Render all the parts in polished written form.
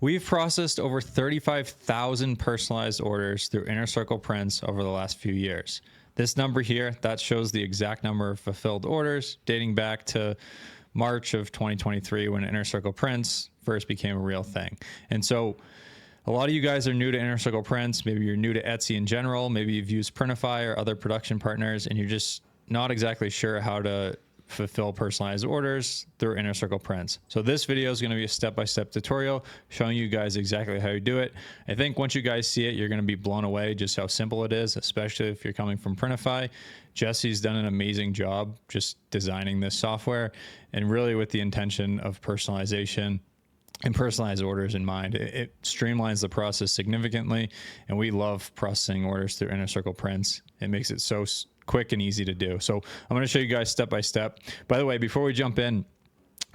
We've processed over 35,000 personalized orders through Inner Circle Prints over the last few years. This number here, that shows the exact number of fulfilled orders dating back to March of 2023 when Inner Circle Prints first became a real thing. And so a lot of you guys are new to Inner Circle Prints. Maybe you're new to Etsy in general. Maybe you've used Printify or other production partners and you're just not exactly sure how to fulfill personalized orders through Inner Circle Prints. So this video is going to be a step-by-step tutorial showing you guys exactly how you do it. I think once you guys see it, you're going to be blown away just how simple it is, especially if you're coming from Printify. Jesse's done an amazing job just designing this software and really with the intention of personalization and personalized orders in mind. It streamlines the process significantly, and we love processing orders through Inner Circle Prints. It makes it so quick and easy to do. So I'm going to show you guys step by step. By the way, before we jump in,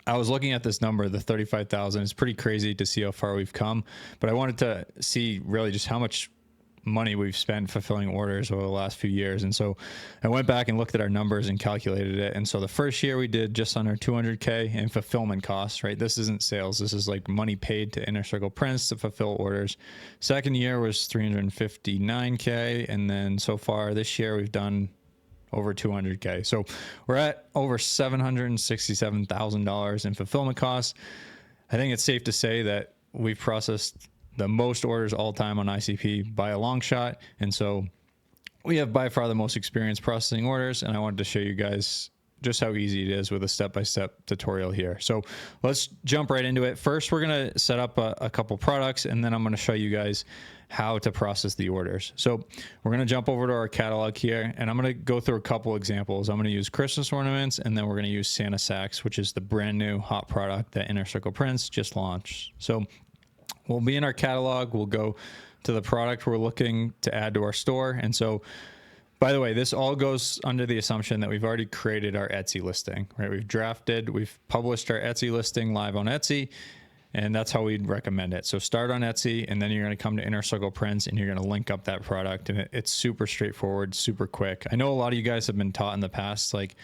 I was looking at this number, the 35,000. It's pretty crazy to see how far we've come, but I wanted to see really just how much money we've spent fulfilling orders over the last few years. And so I went back and looked at our numbers and calculated it. And so the first year we did just under 200K in fulfillment costs, right? This isn't sales. This is like money paid to Inner Circle Prints to fulfill orders. Second year was 359K. And then so far this year we've done over 200K. So we're at over $767,000 in fulfillment costs. I think it's safe to say that we've processed the most orders all time on ICP by a long shot. And so we have by far the most experience processing orders. And I wanted to show you guys just how easy it is with a step-by-step tutorial here. So let's jump right into it. First, we're going to set up a couple products, and then I'm going to show you guys how to process the orders. So we're going to jump over to our catalog here, and I'm going to go through a couple examples. I'm going to use Christmas ornaments, and then we're going to use Santa sacks, which is the brand new hot product that Inner Circle Prints just launched. So we'll be in our catalog. We'll go to the product we're looking to add to our store. And so, by the way, this all goes under the assumption that we've already created our Etsy listing, right? We've published our Etsy listing live on Etsy, and that's how we'd recommend it. So start on Etsy, and then you're going to come to Inner Circle Prints, and you're going to link up that product. And it's super straightforward, super quick. I know a lot of you guys have been taught in the past, like,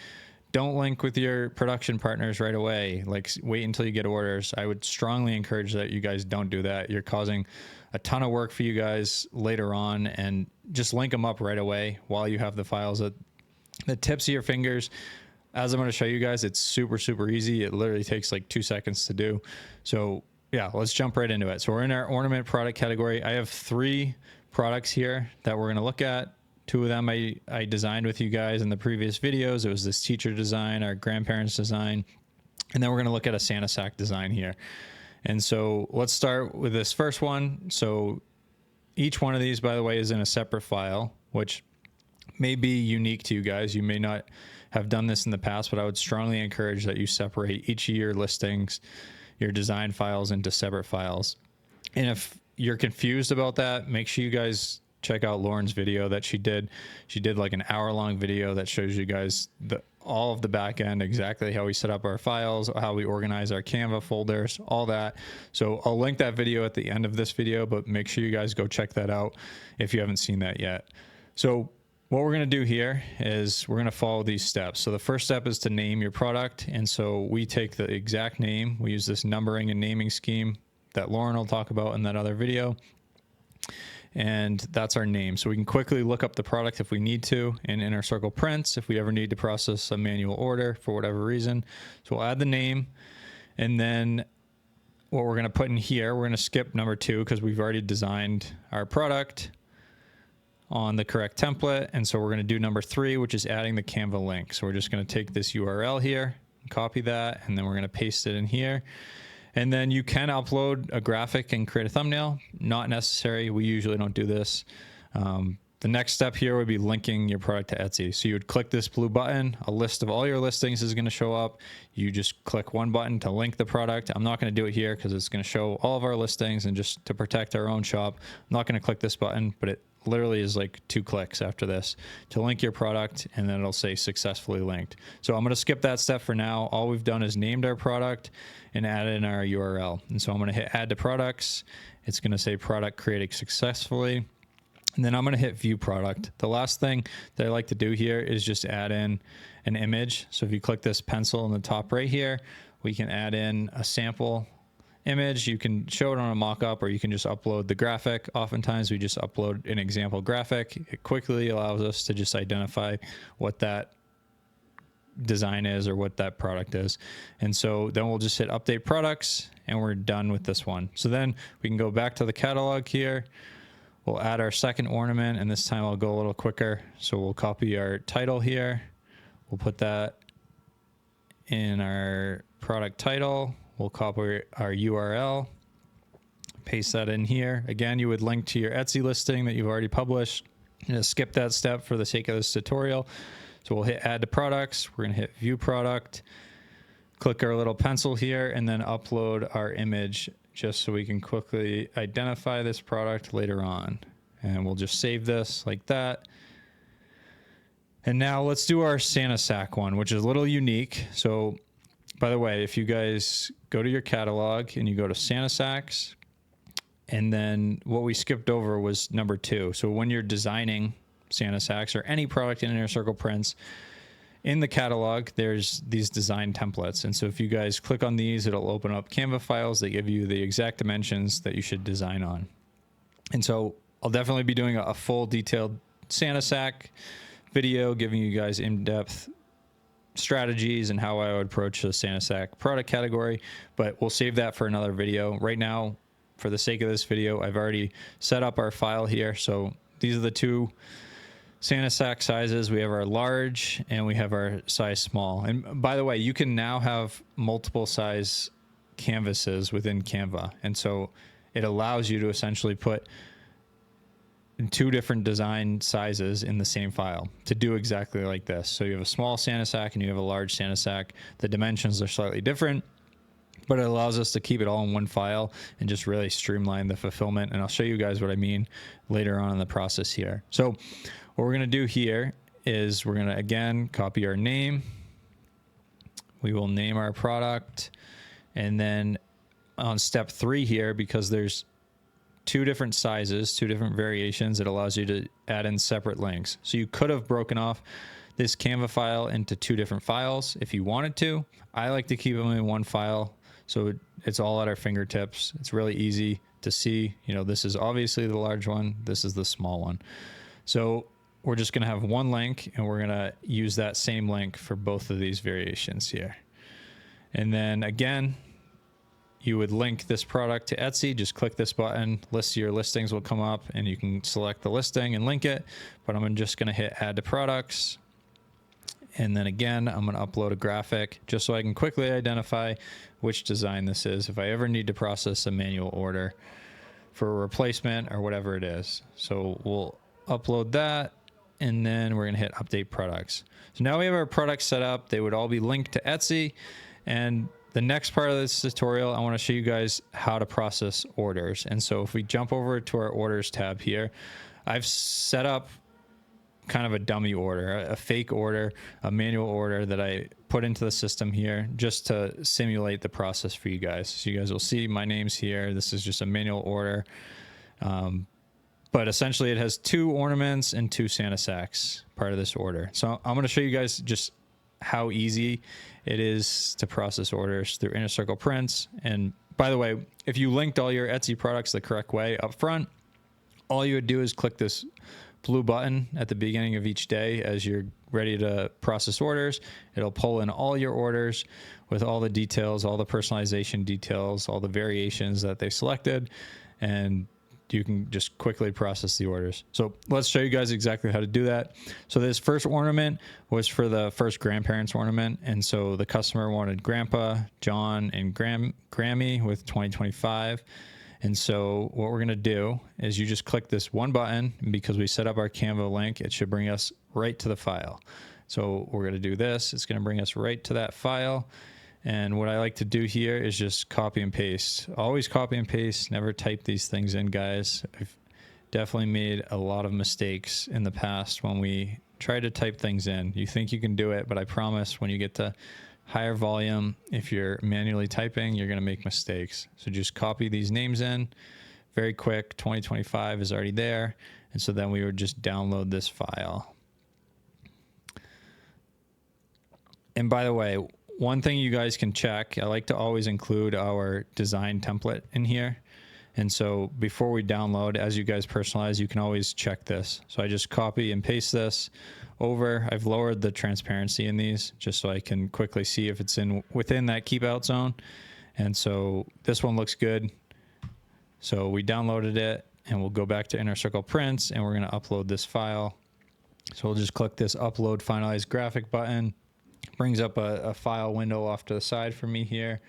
don't link with your production partners right away. Like, wait until you get orders. I would strongly encourage that you guys don't do that. You're causing a ton of work for you guys later on, and just link them up right away while you have the files at the tips of your fingers. As I'm going to show you guys, it's super, super easy. It literally takes like 2 seconds to do. So yeah, let's jump right into it. So we're in our ornament product category. I have 3 products here that we're going to look at. 2 of them I designed with you guys in the previous videos. It was this teacher design, our grandparents design, and then we're going to look at a Santa sack design here. And so let's start with this first one. So each one of these, by the way, is in a separate file, which may be unique to you guys. You may not have done this in the past, but I would strongly encourage that you separate each of your listings, your design files, into separate files. And if you're confused about that, make sure you guys check out Lauren's video that she did. She did like an hour-long video that shows you guys all of the back end, exactly how we set up our files, how we organize our Canva folders, all that. So I'll link that video at the end of this video, but make sure you guys go check that out if you haven't seen that yet. So what we're going to do here is we're going to follow these steps. So the first step is to name your product. And so we take the exact name. We use this numbering and naming scheme that Lauren will talk about in that other video. And that's our name. So we can quickly look up the product if we need to in Inner Circle Prints, if we ever need to process a manual order for whatever reason. So we'll add the name, and then what we're going to put in here, we're going to skip number 2 because we've already designed our product on the correct template. And so we're going to do number 3, which is adding the Canva link. So we're just going to take this URL here, copy that, and then we're going to paste it in here. And then you can upload a graphic and create a thumbnail. Not necessary. We usually don't do this. The next step here would be linking your product to Etsy. So you would click this blue button. A list of all your listings is going to show up. You just click one button to link the product. I'm not going to do it here because it's going to show all of our listings, and just to protect our own shop, I'm not going to click this button, but it literally is like 2 clicks after this to link your product, and then it'll say successfully linked. So I'm going to skip that step for now. All we've done is named our product and added in our URL. And so I'm going to hit add to products. It's going to say product created successfully. And then I'm going to hit view product. The last thing that I like to do here is just add in an image. So if you click this pencil in the top right here, we can add in a sample image, you can show it on a mock-up, or you can just upload the graphic. Oftentimes we just upload an example graphic. It quickly allows us to just identify what that design is or what that product is. And so then we'll just hit update products and we're done with this one. So then we can go back to the catalog here. We'll add our second ornament, and this time I'll go a little quicker. So we'll copy our title here. We'll put that in our product title. We'll copy our URL, paste that in here. Again, you would link to your Etsy listing that you've already published. I'm gonna skip that step for the sake of this tutorial. So we'll hit add to products. We're gonna hit view product, click our little pencil here, and then upload our image just so we can quickly identify this product later on. And we'll just save this like that. And now let's do our Santa sack one, which is a little unique. So by the way, if you guys go to your catalog and you go to Santa sacks, and then what we skipped over was number 2. So when you're designing Santa sacks or any product in Inner Circle Prints, in the catalog, there's these design templates. And so if you guys click on these, it'll open up Canva files that give you the exact dimensions that you should design on. And so I'll definitely be doing a full detailed Santa sack video, giving you guys in-depth strategies and how I would approach the Santa sack product category, but we'll save that for another video. Right now, for the sake of this video, I've already set up our file here. So these are the 2 Santa sack sizes. We have our large and we have our size small. And by the way, you can now have multiple size canvases within Canva. And so it allows you to essentially put 2 different design sizes in the same file to do exactly like this. So you have a small Santa sack and you have a large Santa sack. The dimensions are slightly different, but it allows us to keep it all in one file and just really streamline the fulfillment. And I'll show you guys what I mean later on in the process here. So what we're going to do here is we're going to, again, copy our name. We will name our product. And then on step 3 here, because there's 2 different sizes, 2 different variations, it allows you to add in separate links. So you could have broken off this Canva file into 2 different files if you wanted to. I like to keep them in one file, so it's all at our fingertips. It's really easy to see. You know, this is obviously the large one. This is the small one. So we're just going to have one link, and we're going to use that same link for both of these variations here. And then again, you would link this product to Etsy. Just click this button, list of your listings will come up, and you can select the listing and link it. But I'm just going to hit add to products. And then again, I'm going to upload a graphic just so I can quickly identify which design this is if I ever need to process a manual order for a replacement or whatever it is. So we'll upload that, and then we're going to hit update products. So now we have our products set up. They would all be linked to Etsy. And the next part of this tutorial, I want to show you guys how to process orders. And so if we jump over to our orders tab here, I've set up kind of a dummy order, a fake order, a manual order that I put into the system here just to simulate the process for you guys. So you guys will see my name's here. This is just a manual order. But essentially it has 2 ornaments and 2 Santa sacks part of this order. So I'm going to show you guys just how easy it is to process orders through Inner Circle Prints. And by the way, if you linked all your Etsy products the correct way up front, all you would do is click this blue button at the beginning of each day as you're ready to process orders. It'll pull in all your orders with all the details, all the personalization details, all the variations that they selected, and you can just quickly process the orders. So let's show you guys exactly how to do that. So this first ornament was for the first grandparents ornament. And so the customer wanted Grandpa, John, and Grammy with 2025. And so what we're going to do is you just click this one button, and because we set up our Canva link, it should bring us right to the file. So we're going to do this. It's going to bring us right to that file. And what I like to do here is just copy and paste. Always copy and paste. Never type these things in, guys. I've definitely made a lot of mistakes in the past when we try to type things in. You think you can do it, but I promise when you get to higher volume, if you're manually typing, you're going to make mistakes. So just copy these names in. Very quick. 2025 is already there. And so then we would just download this file. And by the way, one thing you guys can check, I like to always include our design template in here. And so before we download, as you guys personalize, you can always check this. So I just copy and paste this over. I've lowered the transparency in these just so I can quickly see if it's within that keep out zone. And so this one looks good. So we downloaded it, and we'll go back to Inner Circle Prints, and we're going to upload this file. So we'll just click this Upload Finalized Graphic button. Brings up a file window off to the side for me here.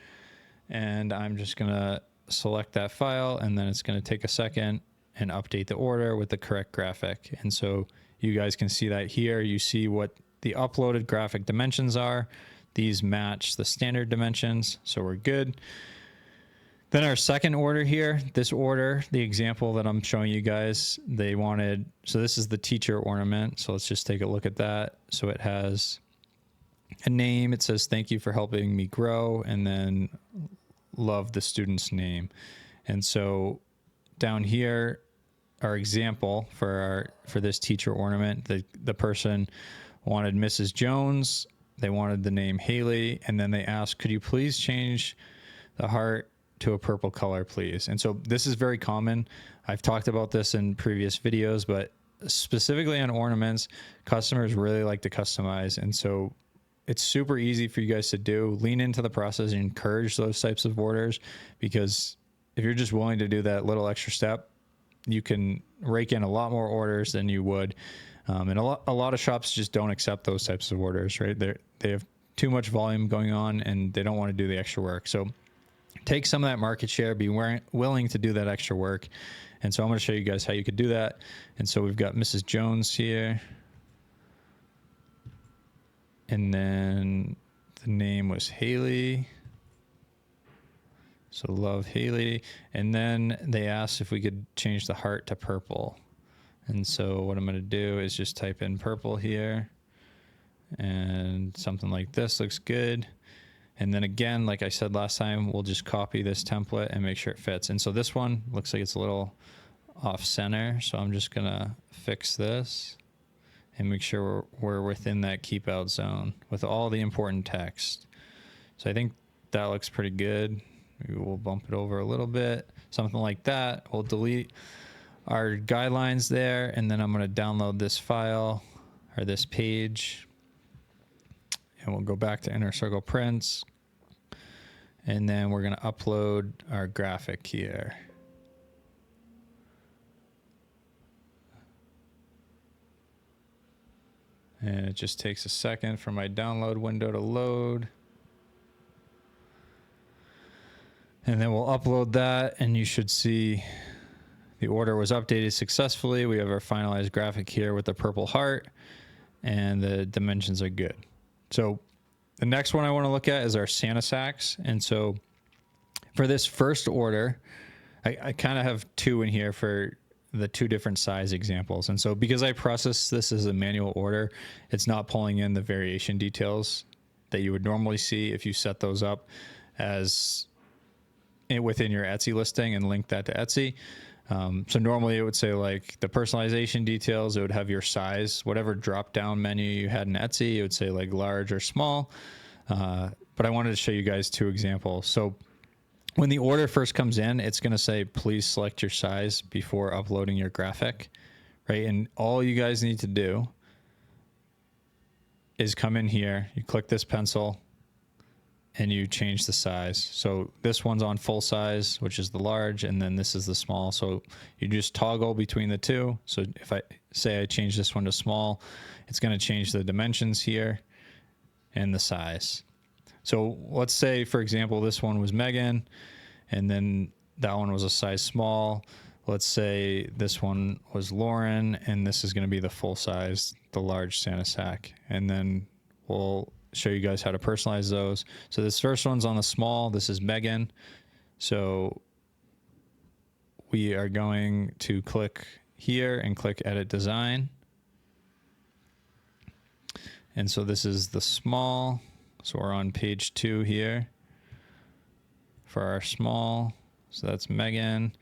And I'm just going to select that file, and then it's going to take a second and update the order with the correct graphic. And so you guys can see that here. You see what the uploaded graphic dimensions are. These match the standard dimensions, so we're good. Then our second order here, this order, the example that I'm showing you guys, they wanted, so this is the teacher ornament. So let's just take a look at that. So it has a name. It says, "Thank you for helping me grow," and then love the student's name. And so down here, our example for this teacher ornament, the person wanted Mrs. Jones. They wanted the name Haley, and then they asked, "Could you please change the heart to a purple color, please?" And so this is very common. I've talked about this in previous videos, but specifically on ornaments, customers really like to customize. And so it's super easy for you guys to do. Lean into the process and encourage those types of orders, because if you're just willing to do that little extra step, you can rake in a lot more orders than you would. And a lot of shops just don't accept those types of orders, right? They have too much volume going on, and they don't want to do the extra work. So take some of that market share, be willing to do that extra work. And so I'm going to show you guys how you could do that. And so we've got Mrs. Jones here. And then the name was Haley. So love Haley. And then they asked if we could change the heart to purple. And so what I'm going to do is just type in purple here. And something like this looks good. And then again, like I said last time, we'll just copy this template and make sure it fits. And so this one looks like it's a little off center. So I'm just going to fix this and make sure we're within that keep out zone with all the important text. So I think that looks pretty good. Maybe we'll bump it over a little bit, something like that. We'll delete our guidelines there, and then I'm going to download this file or this page, and we'll go back to Inner Circle Prints, and then we're going to upload our graphic here. And it just takes a second for my download window to load. And then we'll upload that, and you should see the order was updated successfully. We have our finalized graphic here with the purple heart, and the dimensions are good. So the next one I want to look at is our Santa sacks. And so for this first order, I kind of have two in here for the two different size examples. And so because I process this as a manual order, it's not pulling in the variation details that you would normally see if you set those up as within your Etsy listing and link that to Etsy. So normally it would say like the personalization details, it would have your size, whatever drop down menu you had in Etsy, it would say like large or small. But I wanted to show you guys two examples. So when the order first comes in, it's going to say, please select your size before uploading your graphic, right? And all you guys need to do is come in here, you click this pencil, and you change the size. So this one's on full size, which is the large, and then this is the small. So you just toggle between the two. So if I say I change this one to small, it's going to change the dimensions here and the size. So let's say, for example, this one was Megan, and then that one was a size small. Let's say this one was Lauren, and this is going to be the full size, the large Santa sack. And then we'll show you guys how to personalize those. So this first one's on the small. This is Megan. So we are going to click here and click Edit Design. And so this is the small. So we're on page 2 here for our small. So that's Megan.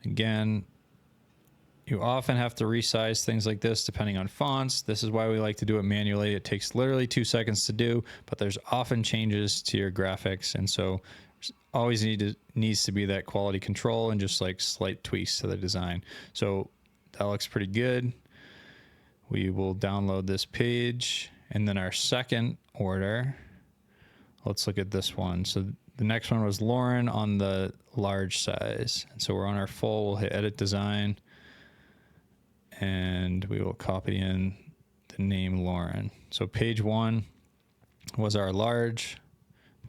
Again, You often have to resize things like this depending on fonts. This is why we like to do it manually. It takes literally 2 seconds to do, but there's often changes to your graphics. And so always needs to be that quality control and just like slight tweaks to the design. So that looks pretty good. We will download this page, and then our second order, let's look at this one. So the next one was Lauren on the large size. And so we're on our full, we'll hit edit design, and we will copy in the name Lauren. So page 1 was our large.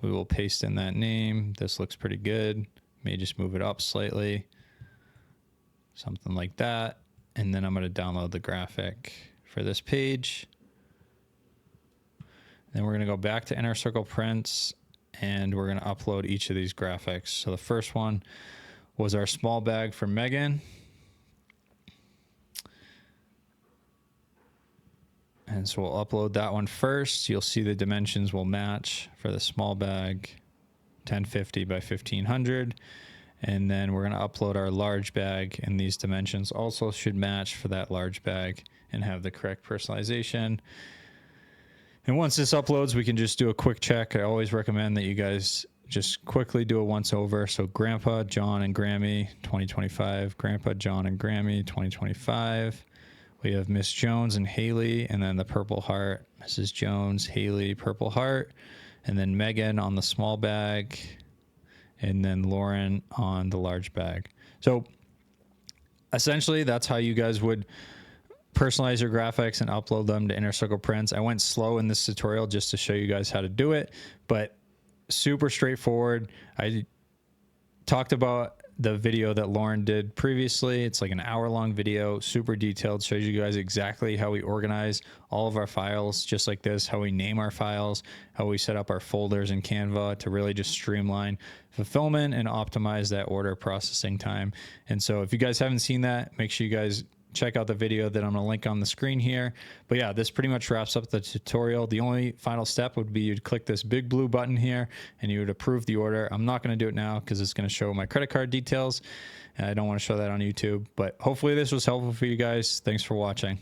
We will paste in that name. This looks pretty good. May just move it up slightly, something like that. And then I'm going to download the graphic for this page. Then we're going to go back to Inner Circle Prints, and we're going to upload each of these graphics. So the first one was our small bag for Megan. And so we'll upload that one first. You'll see the dimensions will match for the small bag, 1050 by 1500. And then we're going to upload our large bag, and these dimensions also should match for that large bag and have the correct personalization. And once this uploads, we can just do a quick check. I always recommend that you guys just quickly do a once over. So Grandpa, John, and Grammy, 2025. Grandpa, John, and Grammy, 2025. We have Miss Jones and Haley, and then the purple heart. Mrs. Jones, Haley, purple heart. And then Megan on the small bag. And then Lauren on the large bag. So essentially, that's how you guys would personalize your graphics and upload them to Inner Circle Prints. I went slow in this tutorial just to show you guys how to do it, but super straightforward. I talked about the video that Lauren did previously. It's like an hour-long video, super detailed, shows you guys exactly how we organize all of our files just like this, how we name our files, how we set up our folders in Canva to really just streamline fulfillment and optimize that order processing time. And so if you guys haven't seen that, make sure you guys check out the video that I'm going to link on the screen here. But yeah, this pretty much wraps up the tutorial. The only final step would be you'd click this big blue button here and you would approve the order. I'm not going to do it now because it's going to show my credit card details, and I don't want to show that on YouTube. But hopefully this was helpful for you guys. Thanks for watching.